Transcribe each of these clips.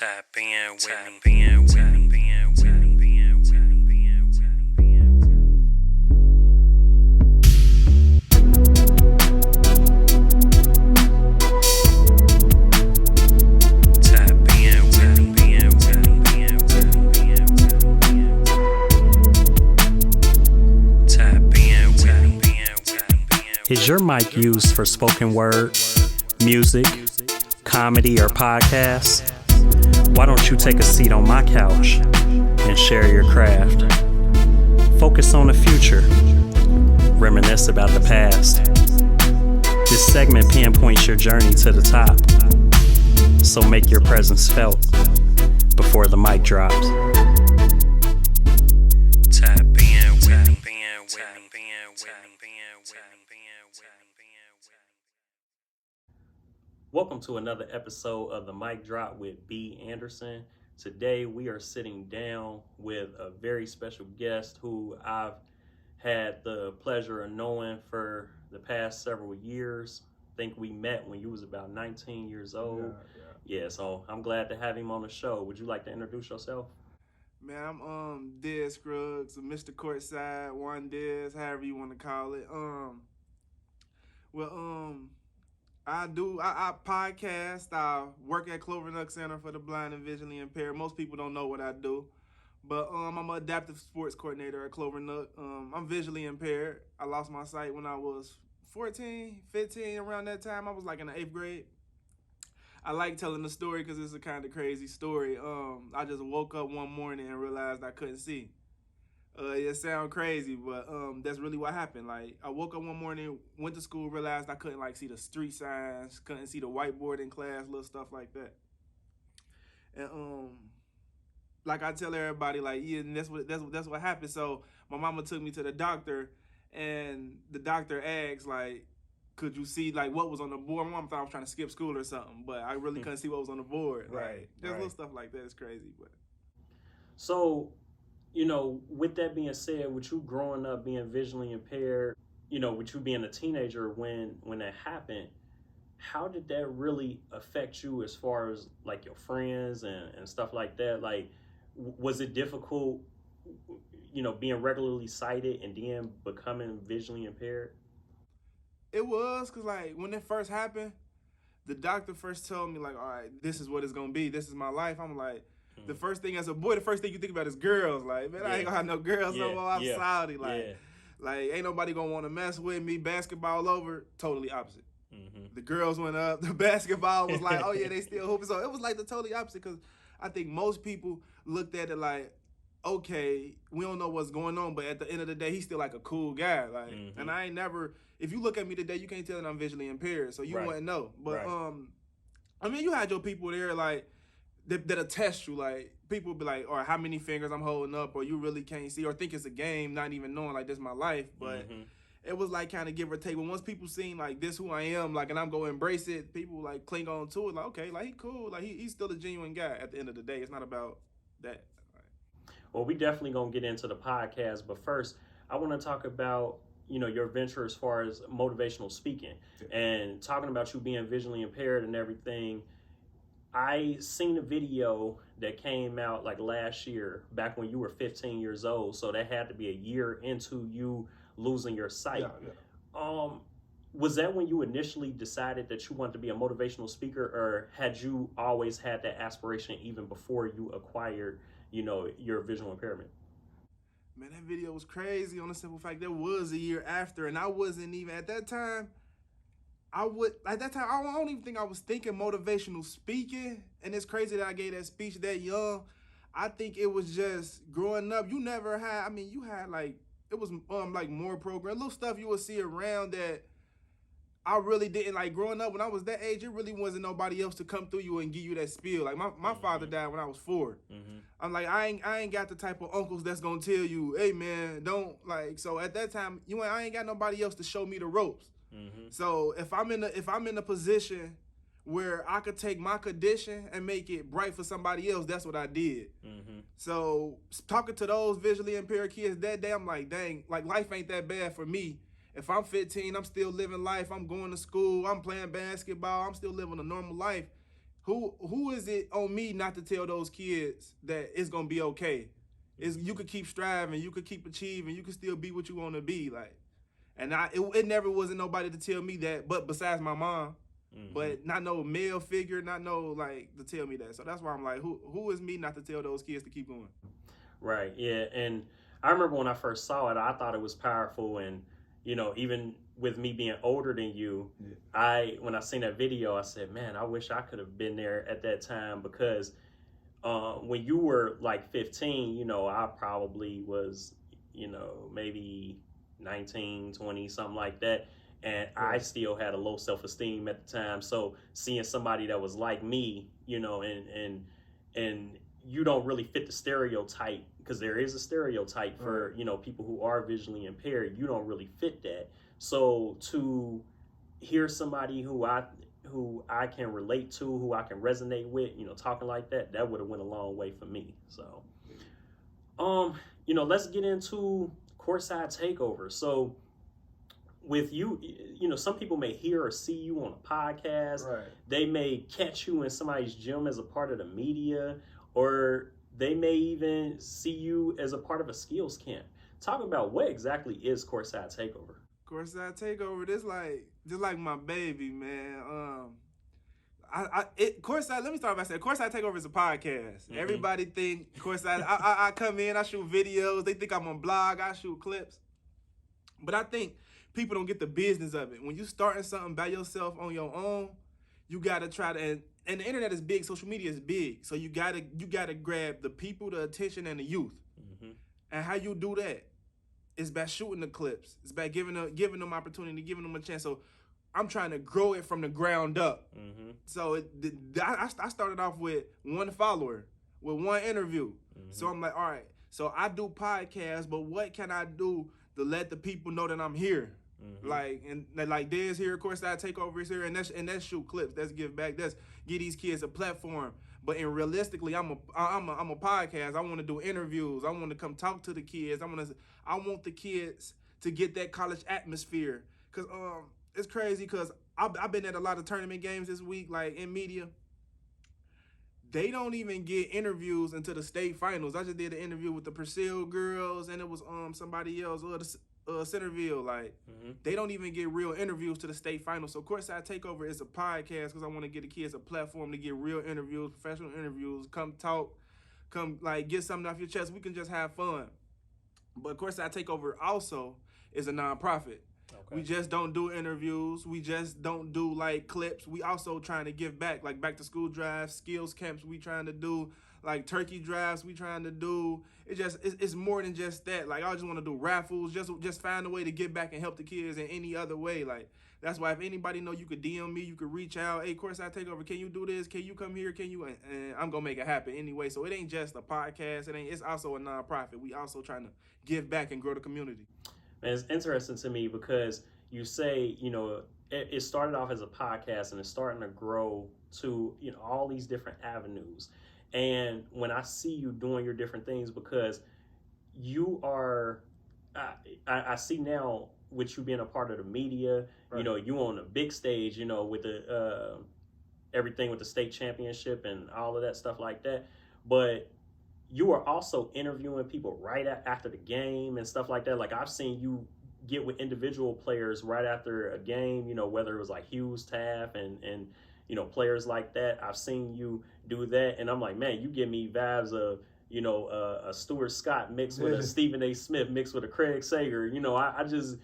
Tap in with me. Is your mic used for spoken word, music, comedy, or podcasts? Why don't you take a seat on my couch and share your craft? Focus on the future. Reminisce about the past. This segment pinpoints your journey to the top. So make your presence felt before the mic drops. Tap in with me. Welcome to another episode of the Mic Drop with B. Anderson. Today we are sitting down with a very special guest who I've had the pleasure of knowing for the past several years. I think we met when you was about 19 years old. Yeah, so I'm glad to have him on the show. Would you like to introduce yourself? Man, I'm Dez Scruggs, Mr. Courtside, one Dez, however you want to call it. I podcast. I work at Clover Nook Center for the Blind and Visually Impaired. Most people don't know what I do, but I'm an adaptive sports coordinator at Clover Nook. I'm visually impaired. I lost my sight when I was 14, 15, around that time. I was like in the 8th grade. I like telling the story because it's a kind of crazy story. I just woke up one morning and realized I couldn't see. It sounds crazy, but that's really what happened. Like, I woke up one morning, went to school, realized I couldn't see the street signs, couldn't see the whiteboard in class, little stuff like that. And like I tell everybody, and that's what happened. So my mama took me to the doctor, and the doctor asked, could you see what was on the board? My mom thought I was trying to skip school or something, but I really couldn't see what was on the board. There's little stuff like that. It's crazy, but so. With that being said, with you growing up being visually impaired, with you being a teenager when that happened, how did that really affect you as far as your friends and stuff like that? Was it difficult, being regularly sighted and then becoming visually impaired? It was, because when it first happened, the doctor first told me all right, this is what it's going to be. This is my life. I'm like, the first thing as a boy, the first thing you think about is girls. I ain't gonna have no girls no more. I'm sorry. Ain't nobody gonna want to mess with me. Basketball over. Totally opposite. Mm-hmm. The girls went up. The basketball was oh yeah, they still hooping. So it was the totally opposite, because I think most people looked at it okay, we don't know what's going on, but at the end of the day, he's still a cool guy. And I ain't never. If you look at me today, you can't tell that I'm visually impaired, so you wouldn't know. But you had your people there that'll test you. People be or how many fingers I'm holding up, or you really can't see, or think it's a game, not even knowing this is my life. But it was kind of give or take. But once people seen this who I am, and I'm gonna embrace it, people cling on to it. Okay, he cool. He's still a genuine guy. At the end of the day, it's not about that. Well, we definitely gonna get into the podcast, but first, I want to talk about your venture as far as motivational speaking and talking about you being visually impaired and everything. I seen a video that came out last year, back when you were 15 years old. So that had to be a year into you losing your sight. Yeah. Was that when you initially decided that you wanted to be a motivational speaker, or had you always had that aspiration even before you acquired, your visual impairment? Man, that video was crazy, on the simple fact that was a year after, and I wasn't even at that time. I don't even think I was thinking motivational speaking, and it's crazy that I gave that speech that young. I think it was just growing up. You never had, you had it was more program, little stuff you would see around that I really didn't growing up. When I was that age, it really wasn't nobody else to come through you and give you that spiel. My father died when I was 4. Mm-hmm. I'm I ain't got the type of uncles that's gonna tell you, hey man, don't so at that time, I ain't got nobody else to show me the ropes. Mm-hmm. So if I'm in a position where I could take my condition and make it bright for somebody else, that's what I did. Mm-hmm. So talking to those visually impaired kids that day, I'm dang, life ain't that bad for me. If I'm 15, I'm still living life. I'm going to school. I'm playing basketball. I'm still living a normal life. who is it on me not to tell those kids that it's gonna be okay? You could keep striving, you could keep achieving, you could still be what you want to be, like. And it never wasn't nobody to tell me that, but besides my mom, but not no male figure, not no like to tell me that. So that's why I'm like, who is me not to tell those kids to keep going? Right. Yeah. And I remember when I first saw it, I thought it was powerful, and even with me being older than you, when I seen that video, I said, man, I wish I could have been there at that time, because when you were like 15, I probably was, maybe 19, 20, something like that. And I still had a low self-esteem at the time. So seeing somebody that was like me, and you don't really fit the stereotype, because there is a stereotype for, people who are visually impaired. You don't really fit that. So to hear somebody who I can relate to, who I can resonate with, talking like that would have went a long way for me. So, let's get into Courtside Takeover. So with you, some people may hear or see you on a podcast. Right. They may catch you in somebody's gym as a part of the media, or they may even see you as a part of a skills camp. Talk about what exactly is Courtside Takeover. Courtside Takeover, just like my baby, man. Courtside. Let me start by saying Courtside Takeover is a podcast. Everybody think Courtside. I come in, I shoot videos. They think I'm on blog. I shoot clips, but I think people don't get the business of it. When you starting something by yourself on your own, you gotta try to. And the internet is big. Social media is big. So you gotta grab the people, the attention, and the youth. And how you do that is by shooting the clips. It's by giving them opportunity, giving them a chance. So I'm trying to grow it from the ground up. So I started off with one follower, with one interview. So I'm like, all right, so I do podcasts, but what can I do to let the people know that I'm here? Like Dez here, Courtside Takeover is here, and that's shoot clips, that's give back, that's give these kids a platform. But realistically, I'm a podcast. I want to do interviews. I want to come talk to the kids. I want the kids to get that college atmosphere. Cause it's crazy, cause I've been at a lot of tournament games this week, like in media. They don't even get interviews into the state finals. I just did an interview with the Purcell girls, and it was somebody else, Centerville. Like they don't even get real interviews to the state finals. So Courtside Takeover is a podcast because I want to give the kids a platform to get real interviews, professional interviews. Come talk, come like get something off your chest. We can just have fun. But Courtside Takeover also is a nonprofit. Okay. We just don't do interviews. We just don't do like clips. We also trying to give back, like back to school drives, skills camps. We trying to do like turkey drives. We trying to do. It's more than just that. Like I just want to do raffles. Just find a way to give back and help the kids in any other way. Like that's why if anybody know, you could DM me. You could reach out. Hey, Courtside Takeover, can you do this? Can you come here? Can you? And I'm gonna make it happen anyway. So it ain't just a podcast. It's also a nonprofit. We also trying to give back and grow the community. And it's interesting to me because you say, it started off as a podcast and it's starting to grow to, all these different avenues. And when I see you doing your different things, because you are, I see now with you being a part of the media, right. You on a big stage, with the everything with the state championship and all of that stuff like that. But you are also interviewing people right after the game and stuff like that. Like I've seen you get with individual players right after a game, whether it was like Hughes, Taft, and players like that. I've seen you do that, and I'm like, man, you give me vibes of a Stuart Scott mixed with a Stephen A. Smith mixed with a Craig Sager. I just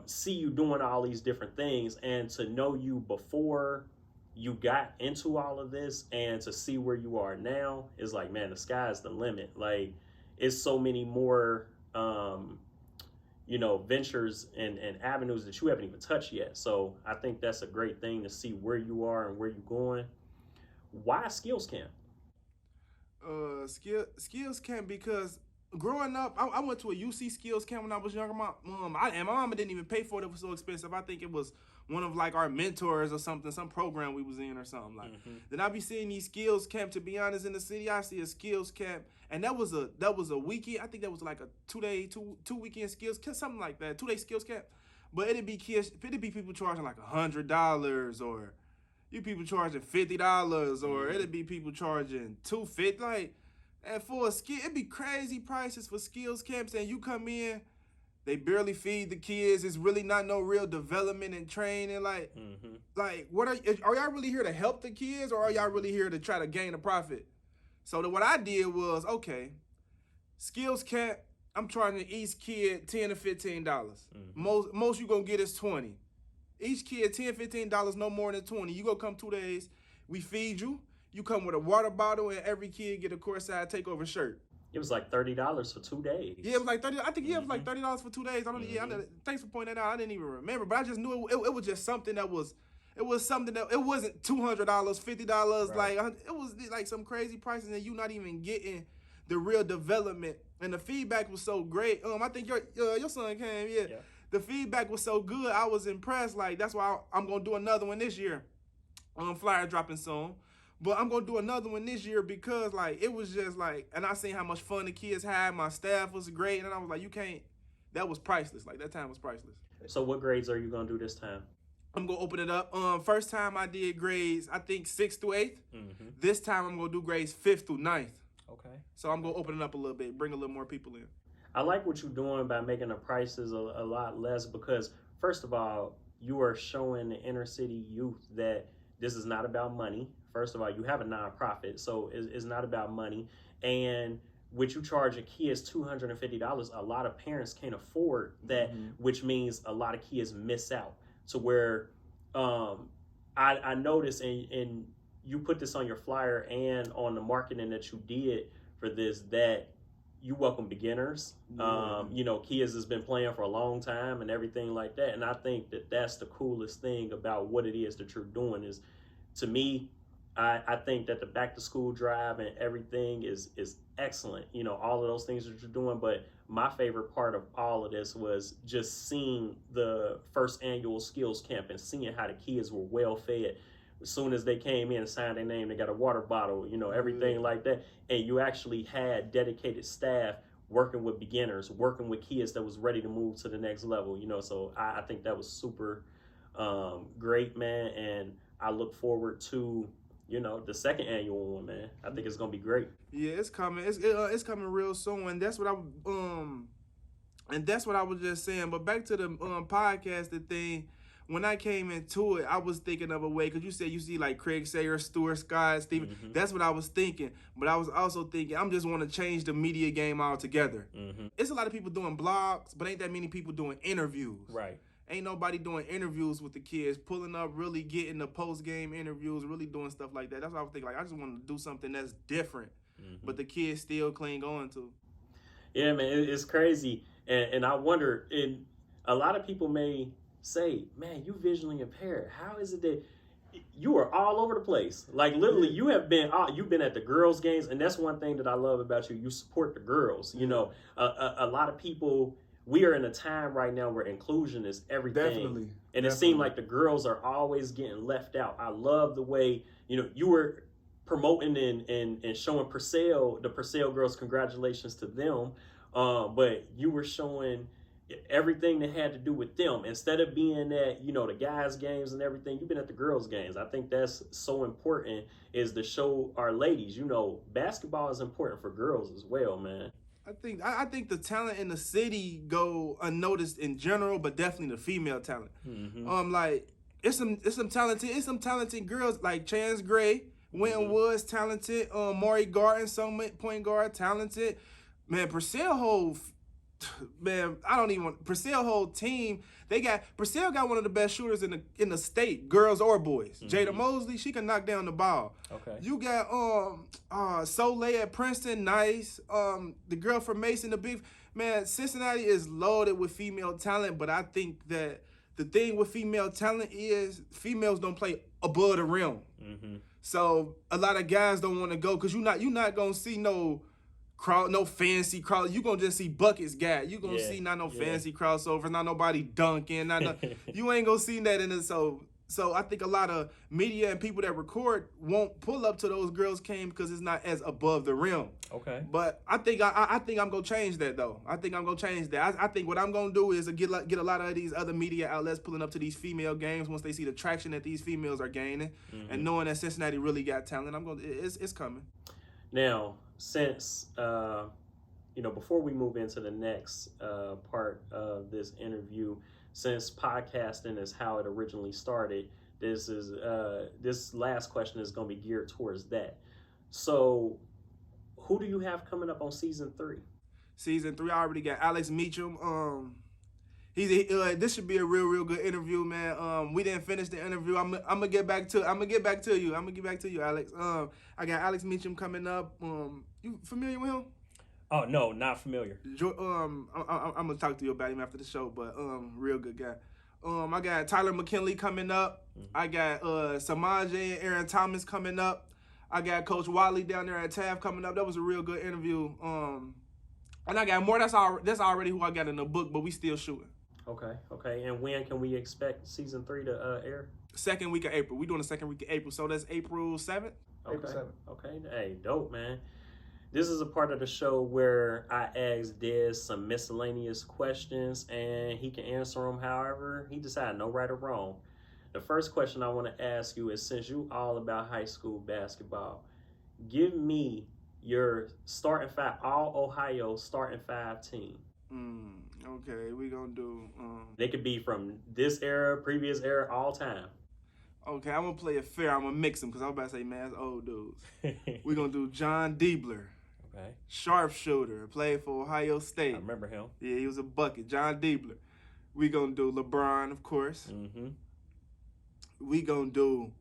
see you doing all these different things, and to know you before you got into all of this and to see where you are now is like, man, the sky's the limit. Like it's so many more ventures and avenues that you haven't even touched yet. So I think that's a great thing to see where you are and where you're going. Why skills camp? Skills camp because growing up, I went to a UC skills camp when I was younger. My mama didn't even pay for it. It was so expensive. I think it was one of like our mentors or something, some program we was in or something like. Then I be seeing these skills camp. To be honest, in the city, I see a skills camp, and that was a weekend. I think that was like a two weekend skills camp, something like that, 2-day skills camp. But it'd be people charging like $100 or you people charging $50 or it'd be people charging $250. Like, and for a skill, it'd be crazy prices for skills camps. And you come in, they barely feed the kids. It's really not no real development and training. Like, like what are y'all really here to help the kids, or are y'all really here to try to gain a profit? So what I did was, okay, skills camp, I'm charging each kid $10 to $15. Most you gonna get is $20. Each kid $10, $15, no more than $20. You go come 2 days, we feed you. You come with a water bottle, and every kid get a Courtside Takeover shirt. It was like $30 for 2 days. Yeah, it was like $30. I think it was like $30 for 2 days. I don't. Yeah, thanks for pointing that out. I didn't even remember, but I just knew it was just something that was. It was something that it wasn't $200, $50. Right. Like it was like some crazy prices, and you not even getting the real development. And the feedback was so great. I think your son came. Yeah. The feedback was so good. I was impressed. Like, that's why I'm gonna do another one this year. Flyer dropping soon. But I'm gonna do another one this year because, like, it was just like, and I seen how much fun the kids had. My staff was great, and I was like, you can't. That was priceless. Like, that time was priceless. So what grades are you gonna do this time? I'm gonna open it up. First time I did grades, I think 6th through 8th. This time I'm gonna do grades 5th through 9th. Okay. So I'm gonna open it up a little bit, bring a little more people in. I like what you're doing by making the prices a lot less because, first of all, you are showing the inner city youth that this is not about money. First of all, you have a nonprofit, so it's not about money. And with you charging kids $250, a lot of parents can't afford that, which means a lot of kids miss out. So where I noticed, and you put this on your flyer and on the marketing that you did for this, that you welcome beginners. You know, kids has been playing for a long time and everything like that. And I think that that's the coolest thing about what it is that you're doing is, to me, I think that the back to school drive and everything is excellent. You know, all of those things that you're doing. But my favorite part of all of this was just seeing the first annual skills camp and seeing how the kids were well fed. As soon as they came in and signed their name, they got a water bottle, you know, everything like that. And you actually had dedicated staff working with beginners, working with kids that was ready to move to the next level, you know. So I think that was super great, man. And I look forward to, you know, the second annual one, man. I think it's gonna be great. Yeah, it's coming. It's coming real soon, and that's what I was just saying. But back to the podcasting thing. When I came into it, I was thinking of a way, because you said you see like Craig Sayer, Stuart Scott, Steven. That's what I was thinking. But I was also thinking, I'm just want to change the media game altogether. It's a lot of people doing blogs, but ain't that many people doing interviews. Right. Ain't nobody doing interviews with the kids, pulling up, really getting the post-game interviews, really doing stuff like that. That's what I was thinking. Like, I just want to do something that's different, but the kids still cling on to. Yeah, man, it's crazy. And I wonder, and a lot of people may say, man, you visually impaired. How is it that you are all over the place? Like, literally, you've been at the girls' games, and that's one thing that I love about you. You support the girls. You know, a lot of people, we are in a time right now where inclusion is everything. Definitely. And it seemed like the girls are always getting left out. I love the way, you know, you were promoting and showing the Purcell girls, congratulations to them. But you were showing everything that had to do with them. Instead of being at, you know, the guys' games and everything, you've been at the girls' games. I think that's so important, is to show our ladies, you know, basketball is important for girls as well, man. I think the talent in the city go unnoticed in general, but definitely the female talent. Like it's some talented girls like Chance Gray, Winton Woods, talented. Maury Garden, some point guard, talented. Man, Purcell whole team. Purcell got one of the best shooters in the state, girls or boys. Jada Mosley, she can knock down the ball. Okay. You got Soleil at Princeton, nice. The girl from Mason, the big man. Cincinnati is loaded with female talent, but I think that the thing with female talent is females don't play above the rim. So a lot of guys don't want to go because you're not gonna see no fancy crowd. You gonna just see buckets, guy. You gonna see not no fancy crossovers, not nobody dunking, you ain't gonna see that in it. So So I think a lot of media and people that record won't pull up to those girls' game because it's not as above the rim. Okay. But I think I'm gonna change that though. I think I'm gonna change that. I think what I'm gonna do is get a lot of these other media outlets pulling up to these female games once they see the traction that these females are gaining, and knowing that Cincinnati really got talent. It's coming. Now, since before we move into the next part of this interview, since podcasting is how it originally started, this last question is going to be geared towards that. So, who do you have coming up on season 3? Season 3, I already got Alex Meacham. This should be a real good interview, man. We didn't finish the interview. I'm gonna get back to you, Alex. I got Alex Meacham coming up. You familiar with him? Oh no, not familiar. I'm gonna talk to you about him after the show, but real good guy. I got Tyler McKinley coming up. I got Samaje and Aaron Thomas coming up. I got Coach Wiley down there at TAF coming up. That was a real good interview. And I got more. That's already who I got in the book, but we still shooting. Okay. And when can we expect season 3 to air? Second week of April. We doing the second week of April, so that's April 7th. Okay. April 7th. Okay. Hey, dope, man. This is a part of the show where I ask Dez some miscellaneous questions, and he can answer them however he decides, no right or wrong. The first question I want to ask you is, since you all about high school basketball, give me your starting 5, all Ohio starting 5 team. Okay, we gonna do. They could be from this era, previous era, all time. Okay, I'm gonna play it fair. I'm gonna mix them because I was about to say, man, it's old dudes. We gonna do John Diebler. Okay. Sharpshooter, played for Ohio State. I remember him. Yeah, he was a bucket. John Diebler. We gonna do LeBron, of course. We gonna do.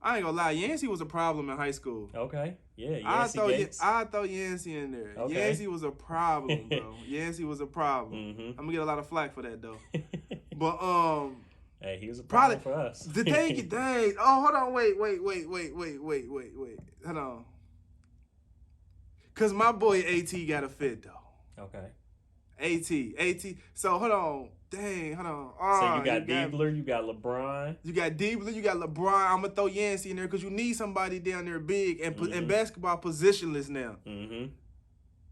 I ain't gonna lie, Yancey was a problem in high school. Okay. Yeah, Yancey I throw Yancey in there. Okay. Yancey was a problem, bro. Yancey was a problem. I'm gonna get a lot of flack for that though. But hey, he was a problem for us. Dang. Oh, hold on. Wait. Hold on. Cause my boy AT got a fit though. Okay. AT. So hold on. Dang, hold on. So you got Diebler, you got LeBron. You got Diebler, you got LeBron. I'm gonna throw Yancey in there because you need somebody down there big and basketball positionless now.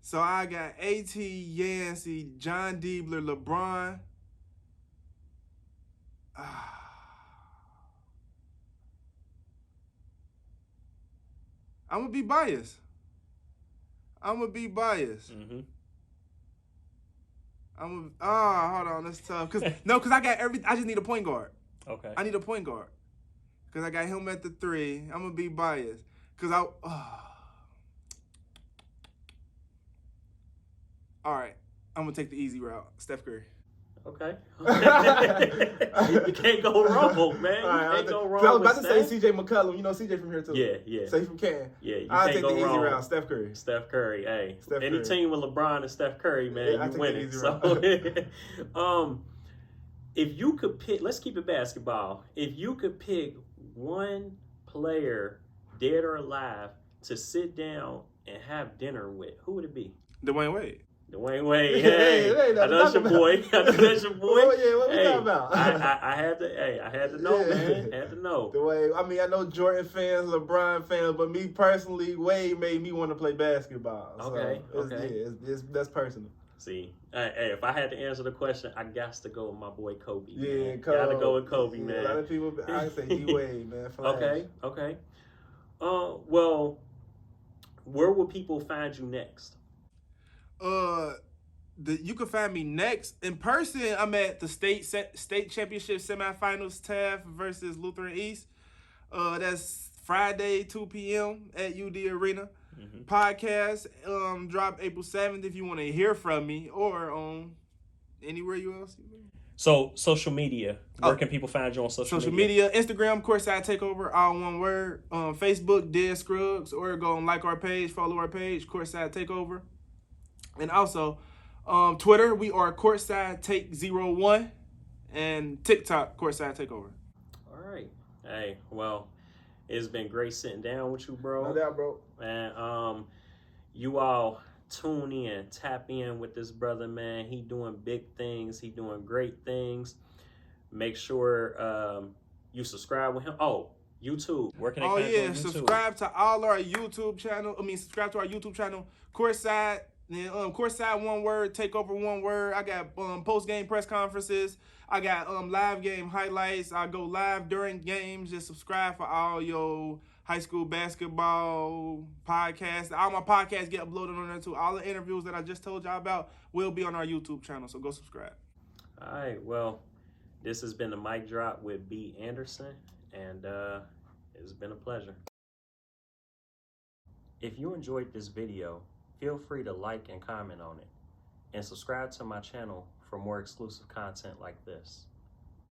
So I got AT, Yancey, John Diebler, LeBron. I'm gonna be biased. Hold on, that's tough. Cause I got I just need a point guard. Okay. I need a point guard. Cause I got him at the 3. I'm gonna be biased. Cause all right, I'm gonna take the easy route. Steph Curry. Okay. You can't go wrong, man. You can't go wrong. I was about to say CJ McCollum. You know CJ from here too. Yeah. Say from Canton. Yeah, I'll take the easy route. Steph Curry. Hey. Any team with LeBron and Steph Curry, man, you win it. So, if you could pick, let's keep it basketball. If you could pick one player, dead or alive, to sit down and have dinner with, who would it be? Dwayne Wade. Dwayne Wade, hey, I know that's your boy. What we talking about? I had to know, man. Had to know. Dwayne, I mean, I know Jordan fans, LeBron fans, but me personally, Wade made me want to play basketball. Okay. That's personal. See, hey, if I had to answer the question, I got to go with my boy Kobe. Yeah, man. Gotta go with Kobe, man. man. A lot of people, I say D-Wade, man. Flash. Okay. Well, where will people find you next? You can find me next in person. I'm at the state championship semifinals, TAF versus Lutheran East. That's Friday 2 p.m. at UD Arena. Podcast drop April 7th if you want to hear from me, or on anywhere else. So social media, where can people find you on social media? Instagram, Courtside Takeover, all one word. Facebook, Dez Scruggs, or go and like our page, follow our page, Courtside Takeover. And also, Twitter, we are Courtside Take 01, and TikTok, Courtside Takeover. All right. Hey, well, it's been great sitting down with you, bro. No doubt, bro. And you all tune in, tap in with this brother, man. He doing big things. He doing great things. Make sure You subscribe with him. Oh, YouTube. Where can they Oh find you yeah, on YouTube? subscribe to all our YouTube channel. Subscribe to our YouTube channel, Courtside. Then Courtside, one word, Takeover, one word. I got post game press conferences. I got live game highlights. I go live during games. Just subscribe for all your high school basketball podcasts. All my podcasts get uploaded on there too. All the interviews that I just told y'all about will be on our YouTube channel. So go subscribe. All right. Well, this has been the mic drop with B. Anderson, and it's been a pleasure. If you enjoyed this video, feel free to like and comment on it, and subscribe to my channel for more exclusive content like this.